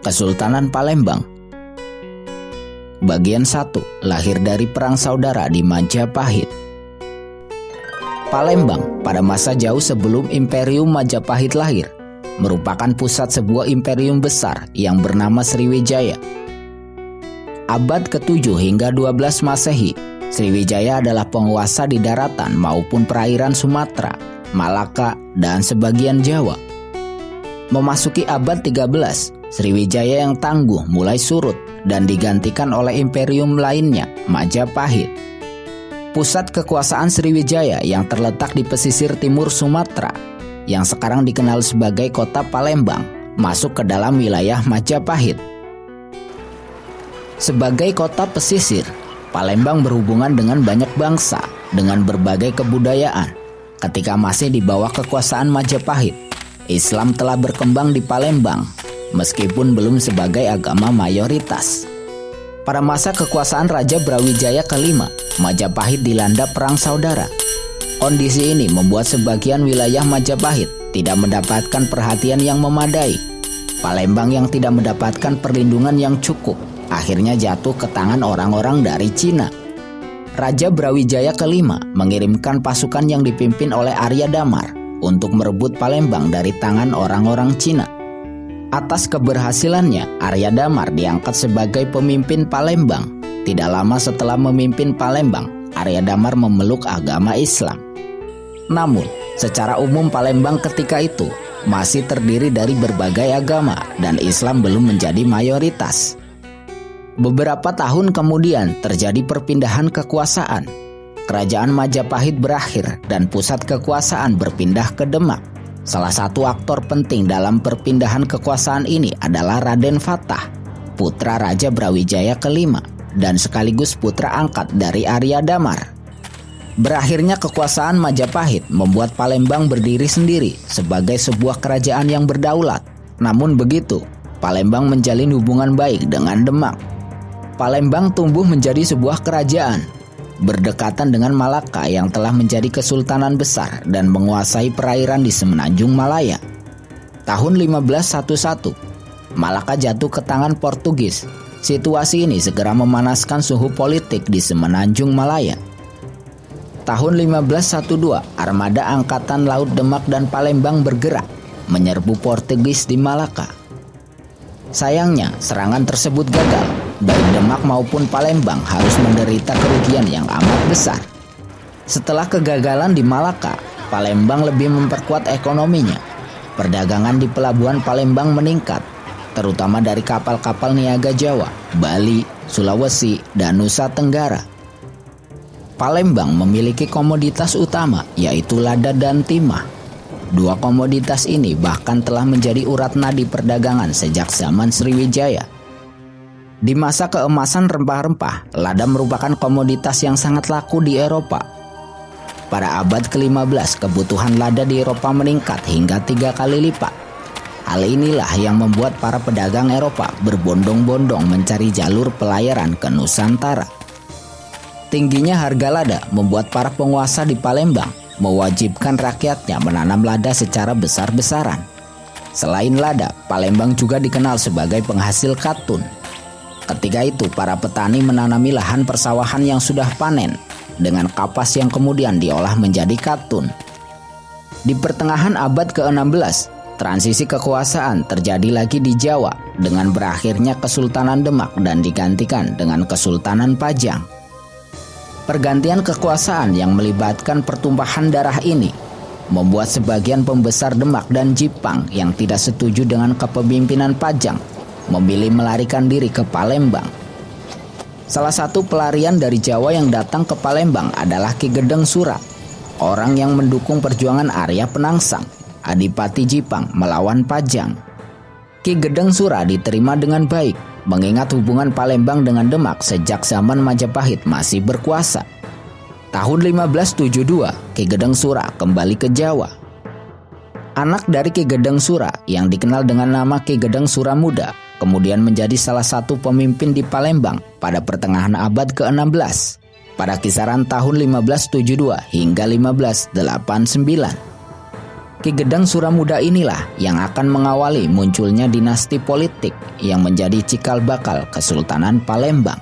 Kesultanan Palembang. Bagian 1. Lahir dari perang saudara di Majapahit. Palembang pada masa jauh sebelum Imperium Majapahit lahir merupakan pusat sebuah imperium besar yang bernama Sriwijaya. Abad ke-7 hingga 12 Masehi, Sriwijaya adalah penguasa di daratan maupun perairan Sumatera, Malaka, dan sebagian Jawa. Memasuki abad 13, Sriwijaya yang tangguh mulai surut dan digantikan oleh imperium lainnya, Majapahit. Pusat kekuasaan Sriwijaya yang terletak di pesisir timur Sumatera, yang sekarang dikenal sebagai kota Palembang, masuk ke dalam wilayah Majapahit. Sebagai kota pesisir, Palembang berhubungan dengan banyak bangsa dengan berbagai kebudayaan. Ketika masih di bawah kekuasaan Majapahit, Islam telah berkembang di Palembang, meskipun belum sebagai agama mayoritas. Pada masa kekuasaan Raja Brawijaya kelima, Majapahit dilanda perang saudara. Kondisi ini membuat sebagian wilayah Majapahit tidak mendapatkan perhatian yang memadai. Palembang yang tidak mendapatkan perlindungan yang cukup, akhirnya jatuh ke tangan orang-orang dari Cina. Raja Brawijaya kelima mengirimkan pasukan yang dipimpin oleh Arya Damar untuk merebut Palembang dari tangan orang-orang Cina. Atas keberhasilannya, Arya Damar diangkat sebagai pemimpin Palembang. Tidak lama setelah memimpin Palembang, Arya Damar memeluk agama Islam. Namun, secara umum Palembang ketika itu masih terdiri dari berbagai agama dan Islam belum menjadi mayoritas. Beberapa tahun kemudian terjadi perpindahan kekuasaan. Kerajaan Majapahit berakhir dan pusat kekuasaan berpindah ke Demak. Salah satu aktor penting dalam perpindahan kekuasaan ini adalah Raden Fatah, putra Raja Brawijaya kelima dan sekaligus putra angkat dari Arya Damar. Berakhirnya kekuasaan Majapahit membuat Palembang berdiri sendiri sebagai sebuah kerajaan yang berdaulat. Namun begitu, Palembang menjalin hubungan baik dengan Demak. Palembang tumbuh menjadi sebuah kerajaan berdekatan dengan Malaka yang telah menjadi kesultanan besar dan menguasai perairan di Semenanjung Malaya. Tahun 1511, Malaka jatuh ke tangan Portugis. Situasi ini segera memanaskan suhu politik di Semenanjung Malaya. Tahun 1512, armada Angkatan Laut Demak dan Palembang bergerak menyerbu Portugis di Malaka. Sayangnya, serangan tersebut gagal. Baik Demak maupun Palembang harus menderita kerugian yang amat besar. Setelah kegagalan di Malaka, Palembang lebih memperkuat ekonominya. Perdagangan di pelabuhan Palembang meningkat, terutama dari kapal-kapal niaga Jawa, Bali, Sulawesi, dan Nusa Tenggara. Palembang memiliki komoditas utama, yaitu lada dan timah. Dua komoditas ini bahkan telah menjadi urat nadi perdagangan sejak zaman Sriwijaya. Di masa keemasan rempah-rempah, lada merupakan komoditas yang sangat laku di Eropa. Pada abad ke-15, kebutuhan lada di Eropa meningkat hingga 3 kali lipat. Hal inilah yang membuat para pedagang Eropa berbondong-bondong mencari jalur pelayaran ke Nusantara. Tingginya harga lada membuat para penguasa di Palembang mewajibkan rakyatnya menanam lada secara besar-besaran. Selain lada, Palembang juga dikenal sebagai penghasil katun. Ketika itu, para petani menanami lahan persawahan yang sudah panen dengan kapas yang kemudian diolah menjadi katun. Di pertengahan abad ke-16, transisi kekuasaan terjadi lagi di Jawa dengan berakhirnya Kesultanan Demak dan digantikan dengan Kesultanan Pajang. Pergantian kekuasaan yang melibatkan pertumpahan darah ini membuat sebagian pembesar Demak dan Jipang yang tidak setuju dengan kepemimpinan Pajang memilih melarikan diri ke Palembang. Salah satu pelarian dari Jawa yang datang ke Palembang adalah Ki Gedeng Sura, orang yang mendukung perjuangan Arya Penangsang, Adipati Jipang melawan Pajang. Ki Gedeng Sura diterima dengan baik, mengingat hubungan Palembang dengan Demak sejak zaman Majapahit masih berkuasa. Tahun 1572, Ki Gedeng Sura kembali ke Jawa. Anak dari Ki Gedeng Sura yang dikenal dengan nama Ki Gedeng Sura Muda kemudian menjadi salah satu pemimpin di Palembang pada pertengahan abad ke-16 pada kisaran tahun 1572 hingga 1589. Ki Gedang Suramuda inilah yang akan mengawali munculnya dinasti politik yang menjadi cikal bakal Kesultanan Palembang.